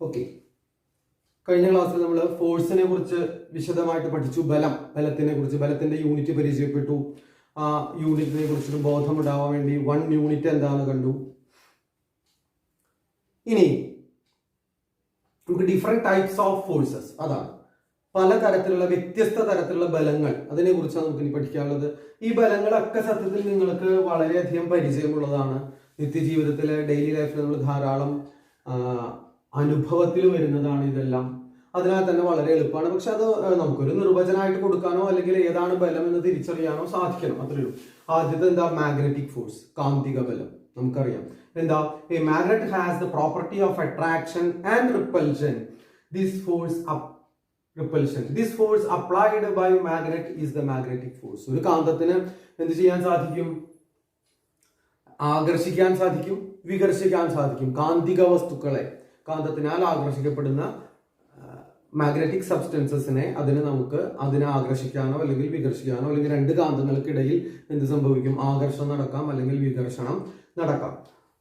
Okay, കഴിഞ്ഞ ക്ലാസ്സിൽ നമ്മൾ ഫോഴ്സിനെ കുറിച്ച് വിശദമായിട്ട് പഠിച്ചു. ബലത്തിനെ കുറിച്ച്, ബലത്തിന്റെ യൂണിറ്റ് പരിചയപ്പെട്ടു. ആ യൂണിറ്റിനെ കുറിച്ച് ബോധമുണ്ടാവാൻ വേണ്ടി 1 യൂണിറ്റ് എന്താണെന്ന് കണ്ടു. ഇനി നമുക്ക് ഡിഫറെന്റ് ടൈപ്സ് ഓഫ് ഫോഴ്സസ്, അതാണ് പലതരത്തിലുള്ള വ്യത്യസ്ത തരത്തിലുള്ള ബലങ്ങൾ, അതിനെ കുറിച്ചാണ് നമുക്ക് ഇനി പഠിക്കാനുള്ളത്. ഈ ബലങ്ങളൊക്കെ സത്യത്തിൽ നിങ്ങൾക്ക് വളരെയധികം പരിചയമുള്ളതാണ്. നിത്യജീവിതത്തിലെ ഡെയിലി ലൈഫിൽ നമ്മൾ ധാരാളം അനുഭവത്തിൽ വരുന്നതാണ് ഇതെല്ലാം. അതിനാൽ തന്നെ വളരെ എളുപ്പമാണ്. പക്ഷെ അത് നമുക്കൊരു നിർവചനമായിട്ട് കൊടുക്കാനോ അല്ലെങ്കിൽ ഏതാണ് ബലം എന്ന് തിരിച്ചറിയാനോ സാധിക്കണം, അത്രയേ ഉള്ളൂ. ആദ്യത്തെ എന്താ? മാഗ്നറ്റിക് ഫോഴ്സ്, കാന്തിക ബലം. നമുക്കറിയാം എന്താ? A magnet has the property of attraction and repulsion. This force applied by magnet is the magnetic force. ഒരു കാന്തത്തിന് എന്ത് ചെയ്യാൻ സാധിക്കും? ആകർഷിക്കാൻ സാധിക്കും, വികർഷിക്കാൻ സാധിക്കും. കാന്തിക വസ്തുക്കളെ, കാന്തത്തിനാൽ ആകർഷിക്കപ്പെടുന്ന മാഗ്നറ്റിക് സബ്സ്റ്റൻസസിനെ അതിനെ ആകർഷിക്കാനോ അല്ലെങ്കിൽ വികർഷിക്കാനോ, അല്ലെങ്കിൽ രണ്ട് കാന്തങ്ങൾക്കിടയിൽ എന്ത് സംഭവിക്കും? ആകർഷണം നടക്കാം അല്ലെങ്കിൽ വികർഷണം നടക്കാം.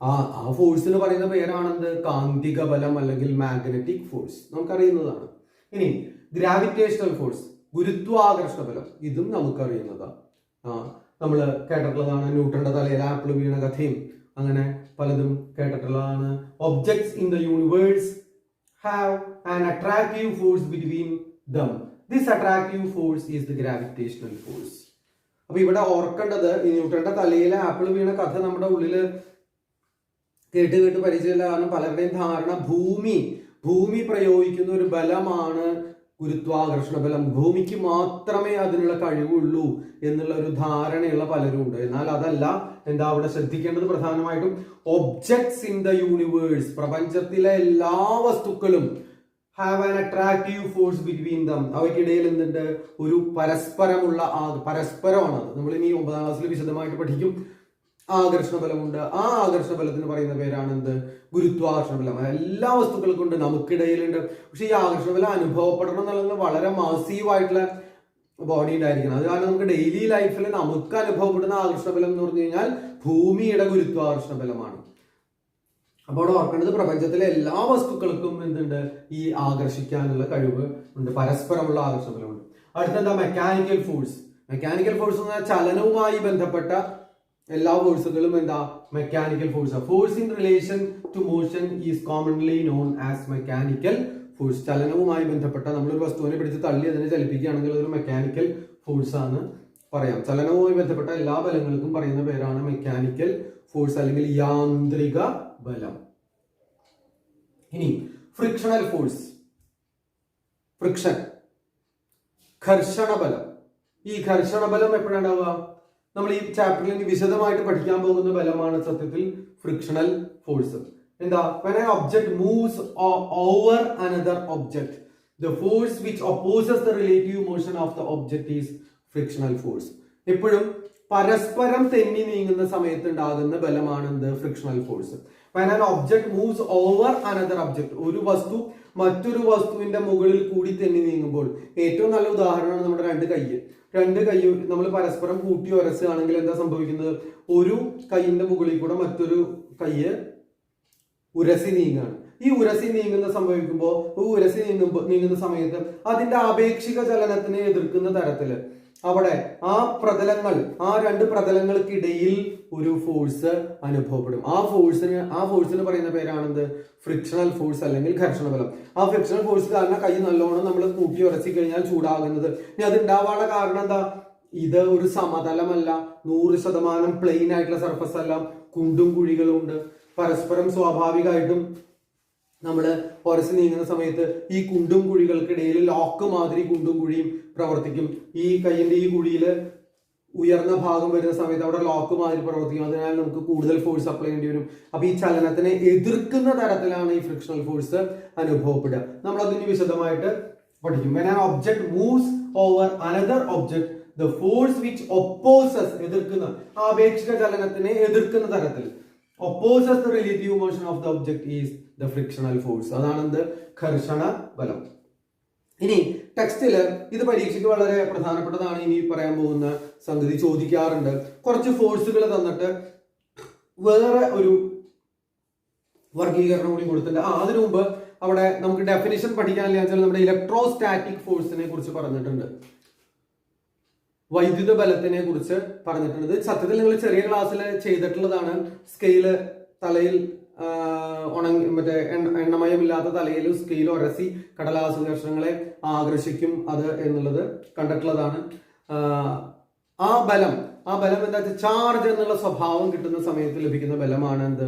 ആ ഫോഴ്സിന് പറയുന്ന പേരാണെന്ത്? കാന്തിക ബലം അല്ലെങ്കിൽ മാഗ്നറ്റിക് ഫോഴ്സ്. നമുക്കറിയുന്നതാണ്. ഇനി ഗ്രാവിറ്റേഷണൽ ഫോഴ്സ്, ഗുരുത്വാകർഷണ ബലം, ഇതും നമുക്കറിയുന്നതാണ്. നമ്മൾ കേട്ടിട്ടുള്ളതാണ്. ന്യൂട്ടന്റെ തലയിൽ ആപ്പിൾ വീണ കഥയും അങ്ങനെ പലതും കേട്ടിട്ടുള്ളതാണ്. Objects in the universe have an attractive force between them. This attractive force is the gravitational force. അപ്പൊ ഇവിടെ ഓർക്കേണ്ടത്, ഈ ന്യൂട്ടന്റെ തലയിലെ ആപ്പിൾ വീണ കഥ നമ്മുടെ ഉള്ളില് കേട്ട് പരിചയമില്ല. കാരണം പലരുടെയും ധാരണ ഭൂമി പ്രയോഗിക്കുന്ന ഒരു ബലമാണ് ഗുരുത്വാകർഷണ ബലം, ഭൂമിക്ക് മാത്രമേ അതിനുള്ള കഴിവുള്ളൂ എന്നുള്ള ഒരു ധാരണയുള്ള പലരും ഉണ്ട്. എന്നാൽ അതല്ല. എന്താ അവിടെ ശ്രദ്ധിക്കേണ്ടത്? പ്രധാനമായിട്ടും ഒബ്ജക്ട്സ് ഇൻ ദ യൂണിവേഴ്സ്, പ്രപഞ്ചത്തിലെ എല്ലാ വസ്തുക്കളും have an attractive force between them. അവയ്ക്കിടയിൽ എന്തുണ്ട്? ഒരു പരസ്പരമാണ്. നമ്മൾ ഇനി 9ാം ക്ലാസ്സിൽ വിശദമായിട്ട് പഠിക്കും. ആകർഷണ ബലമുണ്ട്. ആ ആകർഷണ ബലത്തിന് പറയുന്ന പേരാണ് എന്ത്? ഗുരുത്വാകർഷണ ബലം. എല്ലാ വസ്തുക്കൾക്കും ഉണ്ട്, നമുക്കിടയിലുണ്ട്. പക്ഷെ ഈ ആകർഷണ ബലം അനുഭവപ്പെടണം എന്നുള്ളത് വളരെ മാസീവായിട്ടുള്ള ബോഡി ഉണ്ടായിരിക്കണം. അത് കാരണം നമുക്ക് ഡെയിലി ലൈഫിൽ നമുക്ക് അനുഭവപ്പെടുന്ന ആകർഷണ ബലം എന്ന് പറഞ്ഞു കഴിഞ്ഞാൽ ഭൂമിയുടെ ഗുരുത്വാകർഷണ ബലമാണ്. അപ്പോൾ ഓർക്കേണ്ടത്, പ്രപഞ്ചത്തിലെ എല്ലാ വസ്തുക്കൾക്കും എന്തുണ്ട്? ഈ ആകർഷിക്കാനുള്ള കഴിവ് ഉണ്ട്, പരസ്പരമുള്ള ആകർഷണ ബലമുണ്ട്. അടുത്തെന്താ? Mechanical force. മെക്കാനിക്കൽ ഫോഴ്സ് എന്ന് പറഞ്ഞാൽ ചലനവുമായി ബന്ധപ്പെട്ട എല്ലാ ഫോഴ്സുകളും എന്താ? Mechanical force. Force in relation to motion is commonly known as mechanical force. ചലനവുമായി ബന്ധപ്പെട്ട, നമ്മളൊരു വസ്തുവിനെ പിടിച്ച് തള്ളി അതിനെ ചലിപ്പിക്കുകയാണെങ്കിൽ അതൊരു മെക്കാനിക്കൽ ഫോഴ്സ് ആണ് പറയാം. ചലനവുമായി ബന്ധപ്പെട്ട എല്ലാ ബലങ്ങൾക്കും പറയുന്ന പേരാണ് മെക്കാനിക്കൽ ഫോഴ്സ് അല്ലെങ്കിൽ യാന്ത്രിക ബലം. ഇനി ഫ്രിക്ഷണൽ ഫോഴ്സ്, ഫ്രിക്ഷൻ, ഘർഷണ ബലം. ഈ ഘർഷണ ബലം എപ്പോഴാണ്ടാവുക? നമ്മൾ ഈ ചാപ്റ്ററിൽ വിശദമായിട്ട് പഠിക്കാൻ പോകുന്ന ബലമാണ് സത്യത്തിൽ ഫ്രിക്ഷണൽ ഫോഴ്സ്. എന്താ? when an object moves over another object, the force which opposes the relative motion of the object is frictional force. എപ്പോഴും പരസ്പരം തെന്നി നീങ്ങുന്ന സമയത്ത് ഉണ്ടാകുന്ന ബലമാണ് എന്ത്? Frictional force. when an object moves over another object, ഒരു വസ്തു മറ്റൊരു വസ്തുവിന്റെ മുകളിൽ കൂടി തെന്നി നീങ്ങുമ്പോൾ, ഏറ്റവും നല്ല ഉദാഹരണമാണ് നമ്മുടെ രണ്ട് കൈ നമ്മൾ പരസ്പരം കൂട്ടി ഉരസുകയാണെങ്കിൽ എന്താ സംഭവിക്കുന്നത്? ഒരു കൈയിന്റെ മുകളിൽ കൂടെ മറ്റൊരു കൈ ഉരസി നീങ്ങുകയാണ്. ഈ ഉരസി നീങ്ങുന്ന സമയത്ത് അതിന്റെ ആപേക്ഷിക ചലനത്തിനെ എതിർക്കുന്ന തരത്തില് അവിടെ ആ രണ്ട് പ്രതലങ്ങൾക്കിടയിൽ ഒരു ഫോഴ്സ് അനുഭവപ്പെടും. ആ ഫോഴ്സിന് പറയുന്ന പേരാണെന്ത്? ഫ്രിക്ഷണൽ ഫോഴ്സ് അല്ലെങ്കിൽ ഘർഷണ ബലം. ആ ഫ്രിക്ഷണൽ ഫോഴ്സ് കാരണം കൈ നല്ലോണം നമ്മൾ കൂട്ടി ഉരസി കഴിഞ്ഞാൽ ചൂടാകുന്നത്. ഇനി അത് ഉണ്ടാവാനുള്ള കാരണം എന്താ? ഇത് ഒരു സമതലമല്ല, 100% പ്ലെയിൻ ആയിട്ടുള്ള സർഫസ് അല്ല, കുണ്ടും കുഴികളും ഉണ്ട്. പരസ്പരം സ്വാഭാവികമായിട്ടും നമ്മൾ ഉരಸಿ നീങ്ങുന്ന സമയത്ത് ഈ കുണ്ടും കുഴികൾക്കിടയിൽ ലോക്ക് മാതിരി കുണ്ടും കുഴിയും പ്രവർത്തിക്കും. ഈ കൈയിന്റെ ഈ കുഴിയിൽ ഉയർന്ന ഭാഗം വരുന്ന സമയത്ത് അവിടെ ലോക്ക് മാതിരി പ്രവർത്തിക്കും. അതിനാൽ നമുക്ക് കൂടുതൽ ഫോഴ്സ് അപ്ലൈ ചെയ്യേണ്ടി വരും. അപ്പൊ ഈ ചലനത്തിനെ എതിർക്കുന്ന തരത്തിലാണ് ഈ ഫ്രിക്ഷണൽ ഫോഴ്സ് അനുഭവപ്പെടുക. നമ്മൾ അതിന് വിശദമായിട്ട് പഠിക്കും. when an object moves over another object, the force which opposes, എതിർക്കുന്ന, ആപേക്ഷിക ചലനത്തിനെ എതിർക്കുന്ന തരത്തിൽ, opposes the relative motion of the object is the frictional force. അതാണ് എന്ത്? ഘർഷണ ബലം. ഇനി ടെക്സ്റ്റില് ഇത് പരീക്ഷയ്ക്ക് വളരെ പ്രധാനപ്പെട്ടതാണ്. ഇനി പറയാൻ പോകുന്ന സംഗതി ചോദിക്കാറുണ്ട്. കുറച്ച് ഫോഴ്സുകൾ തന്നിട്ട് വേറെ ഒരു വർഗീകരണം കൂടി കൊടുത്തിട്ടുണ്ട്. അതിനു മുമ്പ് അവിടെ നമുക്ക് ഡെഫിനിഷൻ പഠിക്കാനില്ല വെച്ചാൽ നമ്മുടെ ഇലക്ട്രോസ്റ്റാറ്റിക് ഫോഴ്സിനെ കുറിച്ച് പറഞ്ഞിട്ടുണ്ട്, വൈദ്യുത ബലത്തിനെ കുറിച്ച് പറഞ്ഞിട്ടുണ്ട്. സത്യത്തിൽ നിങ്ങൾ ചെറിയ ക്ലാസ്സിൽ ചെയ്തിട്ടുള്ളതാണ്. സ്കെയില് തലയിൽ മറ്റേ എണ്ണമയമില്ലാത്ത തലയിൽ സ്കെയിൽ ഉരസി കടലാസ് കഷ്ണങ്ങളെ ആകർഷിക്കും അത് എന്നുള്ളത് കണ്ടിട്ടുള്ളതാണ്. ആ ബലം എന്താ വെച്ചാൽ ചാർജ് എന്നുള്ള സ്വഭാവം കിട്ടുന്ന സമയത്ത് ലഭിക്കുന്ന ബലമാണ് എന്ത്,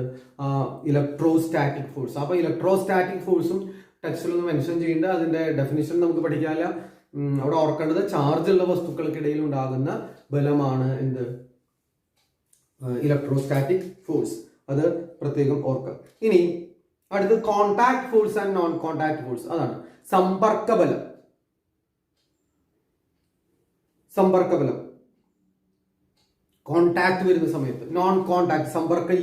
ഇലക്ട്രോസ്റ്റാറ്റിക് ഫോഴ്സ്. അപ്പൊ ഇലക്ട്രോസ്റ്റാറ്റിക് ഫോഴ്സും ടെക്സ്റ്റിലൊന്നും മെൻഷൻ ചെയ്യേണ്ട, അതിന്റെ ഡെഫിനിഷൻ നമുക്ക് പഠിക്കാനില്ല. അവിടെ ഓർക്കേണ്ടത് ചാർജ് ഉള്ള വസ്തുക്കൾക്കിടയിൽ ഉണ്ടാകുന്ന ബലമാണ് എന്ത്, ഇലക്ട്രോസ്റ്റാറ്റിക് ഫോഴ്സ്. അത് പ്രത്യേകം ഓർക്കുക. ഇനി അടുത്ത് contact force and non contact force. അതാണ് സമ്പർക്ക ബലം. കോണ്ടാക്ട് വരുന്ന സമയത്ത്, നോൺ കോണ്ടാക്ട് സമ്പർക്കം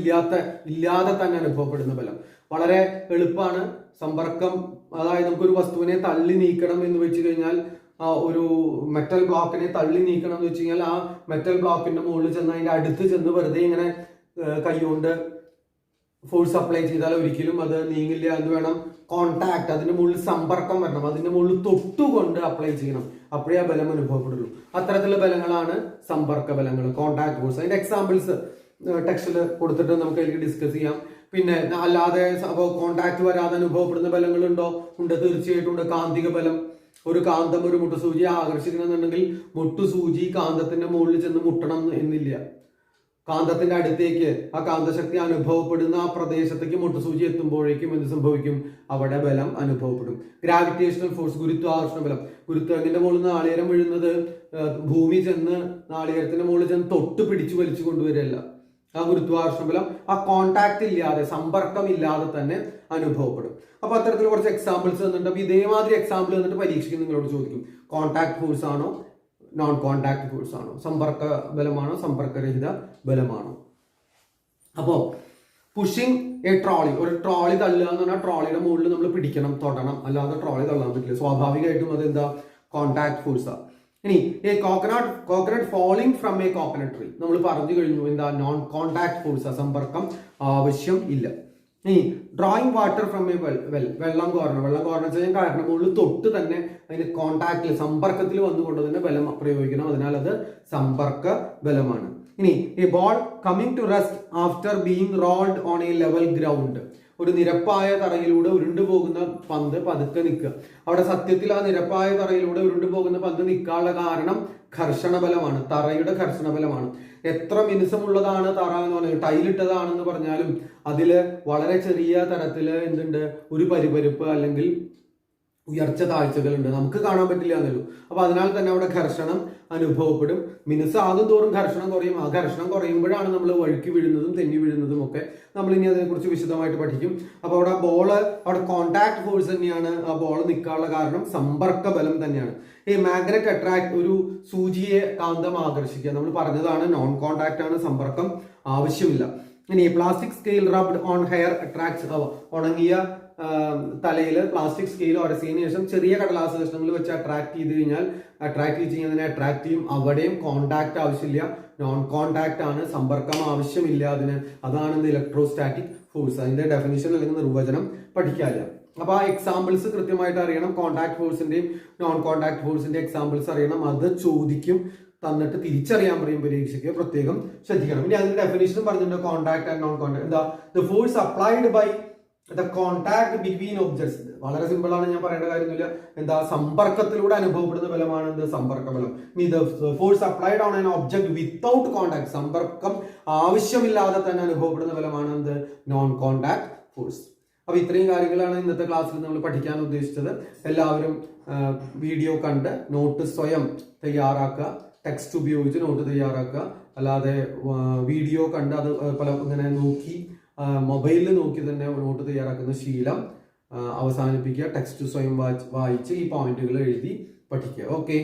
ഇല്ലാതെ തന്നെ അനുഭവപ്പെടുന്ന ബലം. വളരെ എളുപ്പമാണ്. സമ്പർക്കം, അതായത് നമുക്കൊരു വസ്തുവിനെ തള്ളി നീക്കണം എന്ന് വെച്ച് കഴിഞ്ഞാൽ, ഒരു മെറ്റൽ ബ്ലോക്കിനെ തള്ളി നീക്കണം എന്ന് വെച്ച് കഴിഞ്ഞാൽ ആ മെറ്റൽ ബ്ലോക്കിന്റെ മുകളിൽ ചെന്ന് അതിന്റെ അടുത്ത് ചെന്ന് വെറുതെ ഇങ്ങനെ കൈകൊണ്ട് ഫോഴ്സ് അപ്ലൈ ചെയ്താൽ ഒരിക്കലും അത് നീങ്ങില്ല. എന്ന് വേണം കോണ്ടാക്ട്, അതിന്റെ മുകളിൽ സമ്പർക്കം വരണം, അതിന്റെ മുകളിൽ തൊട്ടുകൊണ്ട് അപ്ലൈ ചെയ്യണം, അപ്പോഴേ ആ ബലം അനുഭവപ്പെടുള്ളൂ. അത്തരത്തിലുള്ള ബലങ്ങളാണ് സമ്പർക്ക ബലങ്ങൾ, കോണ്ടാക്ട് ഫോഴ്സ്. അതിന്റെ എക്സാമ്പിൾസ് ടെക്സ്റ്റിൽ കൊടുത്തിട്ട് നമുക്ക് അതിലേക്ക് ഡിസ്കസ് ചെയ്യാം. പിന്നെ അല്ലാതെ കോണ്ടാക്ട് വരാതെ അനുഭവപ്പെടുന്ന ബലങ്ങളുണ്ടോ? ഉണ്ട്, തീർച്ചയായിട്ടും ഉണ്ട്. കാന്തിക ബലം, ഒരു കാന്തം ഒരു മുട്ടുസൂചിയെ ആകർഷിക്കണമെന്നുണ്ടെങ്കിൽ മുട്ടുസൂചി കാന്തത്തിന്റെ മുകളിൽ ചെന്ന് മുട്ടണം എന്നില്ല. കാന്തത്തിന്റെ അടുത്തേക്ക് ആ കാന്തശക്തി അനുഭവപ്പെടുന്ന ആ പ്രദേശത്തേക്ക് മുട്ടുസൂചി എത്തുമ്പോഴേക്കും എന്ത് സംഭവിക്കും? അവിടെ ബലം അനുഭവപ്പെടും. ഗ്രാവിറ്റേഷണൽ ഫോഴ്സ്, ഗുരുത്വാകർഷണ ബലം. ഗുരുത്വത്തിന്റെ മുകളിൽ നാളികേരം വീഴുന്നത് ഭൂമി ചെന്ന് നാളികേരത്തിന്റെ മുകളിൽ ചെന്ന് തൊട്ട് പിടിച്ചു വലിച്ചു കൊണ്ടുവരില്ല. ആ ഗുരുത്വാകർഷണ ബലം ആ കോണ്ടാക്ട് ഇല്ലാതെ, സമ്പർക്കം ഇല്ലാതെ തന്നെ അനുഭവപ്പെടും. അപ്പൊ അത്തരത്തിൽ കുറച്ച് എക്സാമ്പിൾസ് തന്നിട്ടുണ്ട്. അപ്പൊ ഇതേമാതിരി എക്സാമ്പിൾ തന്നിട്ട് പരീക്ഷയ്ക്ക് നിങ്ങളോട് ചോദിക്കും, കോണ്ടാക്ട് ഫോഴ്സ് ആണോ നോൺ കോണ്ടാക്ട് ഫോഴ്സ് ആണോ, സമ്പർക്ക ബലമാണോ സമ്പർക്കരഹിത ബലമാണോ? അപ്പോ പുഷിങ് എ ട്രോളി, ഒരു ട്രോളി തള്ളുക എന്ന് പറഞ്ഞാൽ ട്രോളിയുടെ മുകളിൽ നമ്മൾ പിടിക്കണം, തൊടണം, അല്ലാതെ ട്രോളി തള്ളാൻ പറ്റില്ല. സ്വാഭാവികമായിട്ടും അതെന്താ, കോണ്ടാക്ട് ഫോഴ്സാ. ഇനി coconut falling from A coconut tree, നമ്മൾ പറഞ്ഞു കഴിഞ്ഞു എന്താ, നോൺ കോണ്ടാക്ട് ഫോഴ്സാ, സമ്പർക്കം ആവശ്യം ഇല്ല. ഇനി ഡ്രോയിങ് വാട്ടർ ഫ്രം എ വെള്ളം കോരണം വെച്ചാൽ കാരണം മുകളിൽ തൊട്ട് തന്നെ അതിന് കോണ്ടാക്റ്റിൽ, സമ്പർക്കത്തിൽ വന്നുകൊണ്ട് തന്നെ ബലം പ്രയോഗിക്കണം, അതിനാൽ അത് സമ്പർക്ക ബലമാണ്. ഇനി a ball coming to rest after being rolled on a level ground, ഒരു നിരപ്പായ തറയിലൂടെ ഉരുണ്ടു പോകുന്ന പന്ത് പതുക്കെ നിൽക്കുക. അവിടെ സത്യത്തിൽ ആ നിരപ്പായ തറയിലൂടെ ഉരുണ്ടു പോകുന്ന പന്ത് നിൽക്കാനുള്ള കാരണം ഘർഷണ ബലമാണ്, തറയുടെ ഘർഷണ ബലമാണ്. എത്ര മിനുസമുള്ളതാണ് തറ എന്ന് പറഞ്ഞാൽ, ടൈലിട്ടതാണെന്ന് പറഞ്ഞാലും അതില് വളരെ ചെറിയ തരത്തില് എന്തുണ്ട്, ഒരു പരിപരുപ്പ് അല്ലെങ്കിൽ ഉയർച്ച താഴ്ചകളുണ്ട്, നമുക്ക് കാണാൻ പറ്റില്ല എന്നുള്ളൂ. അപ്പൊ അതിനാൽ തന്നെ അവിടെ ഘർഷണം അനുഭവപ്പെടും. മിനുസ് ആകും തോറും ഘർഷണം കുറയും. ആ ഘർഷണം കുറയുമ്പോഴാണ് നമ്മൾ വഴുക്കി വീഴുന്നതും തെന്നി വീഴുന്നതും ഒക്കെ. നമ്മൾ ഇനി അതിനെക്കുറിച്ച് വിശദമായിട്ട് പഠിക്കും. അപ്പൊ അവിടെ അവിടെ കോണ്ടാക്ട് ഫോഴ്സ് തന്നെയാണ്, ആ ബോൾ നിൽക്കാനുള്ള കാരണം സമ്പർക്ക ബലം തന്നെയാണ്. ഈ മാഗ്നറ്റ് അട്രാക്ട്, ഒരു സൂചിയെ കാന്തം ആകർഷിക്കുക, നമ്മൾ പറഞ്ഞതാണ് നോൺ കോണ്ടാക്ട് ആണ്, സമ്പർക്കം ആവശ്യമില്ല. ഇനി plastic scale rubbed on hair attracts, ഉണങ്ങിയ തലയിൽ പ്ലാസ്റ്റിക് സ്കെയിൽ ഉരസിയതിനു ശേഷം ചെറിയ കടലാസ് കഷ്ണങ്ങൾ വെച്ച് അട്രാക്ട് ചെയ്ത് കഴിഞ്ഞാൽ അതിനെ അട്രാക്ട് ചെയ്യും. അവിടെയും കോണ്ടാക്ട് ആവശ്യമില്ല, നോൺ കോണ്ടാക്ട് ആണ്, സമ്പർക്കം ആവശ്യമില്ല അതിന്. അതാണ് ഇലക്ട്രോസ്റ്റാറ്റിക് ഫോഴ്സ്. അതിന്റെ ഡെഫിനിഷൻ അല്ലെങ്കിൽ നിർവചനം പഠിക്കാനില്ല. അപ്പൊ ആ എക്സാമ്പിൾസ് കൃത്യമായിട്ട് അറിയണം. കോണ്ടാക്ട് ഫോഴ്സിന്റെയും നോൺ കോണ്ടാക്ട് ഫോഴ്സിന്റെ എക്സാമ്പിൾസ് അറിയണം. അത് ചോദിക്കും, തന്നിട്ട് തിരിച്ചറിയാൻ പറയും പരീക്ഷയ്ക്ക്, പ്രത്യേകം ശ്രദ്ധിക്കണം. ഇനി അതിന്റെ ഡെഫിനിഷൻ പറഞ്ഞിട്ടുണ്ട്, കോണ്ടാക്ട് ആൻഡ് നോൺ കോണ്ടാക്ട്. എന്താ, the force applied by the contact between objects. വളരെ സിമ്പിൾ ആണ്, ഞാൻ പറയേണ്ട കാര്യമൊന്നുമില്ല. എന്താ, സമ്പർക്കത്തിലൂടെ അനുഭവപ്പെടുന്ന ബലമാണ് എന്ത്, സമ്പർക്ക ബലം. ഇനി the force applied on an object without contact, സമ്പർക്കം ആവശ്യമില്ലാതെ തന്നെ അനുഭവപ്പെടുന്ന ബലമാണ് എന്ത്, നോൺ കോണ്ടാക്ട് ഫോഴ്സ്. അപ്പൊ ഇത്രയും കാര്യങ്ങളാണ് ഇന്നത്തെ ക്ലാസ്സിൽ നമ്മൾ പഠിക്കാൻ ഉദ്ദേശിച്ചത്. എല്ലാവരും വീഡിയോ കണ്ട് നോട്ട് സ്വയം തയ്യാറാക്കുക, ടെക്സ്റ്റ് ഉപയോഗിച്ച് നോട്ട് തയ്യാറാക്കുക. അല്ലാതെ വീഡിയോ കണ്ട് അത് പല ഇങ്ങനെ നോക്കി മൊബൈലിൽ നോക്കി തന്നെ നോട്ട് തയ്യാറാക്കുന്ന ശീലം അവസാനിപ്പിക്കുക. ടെക്സ്റ്റ് സ്വയം വായിച്ച് ഈ പോയിന്റുകൾ എഴുതി പഠിക്കുക. ഓക്കെ.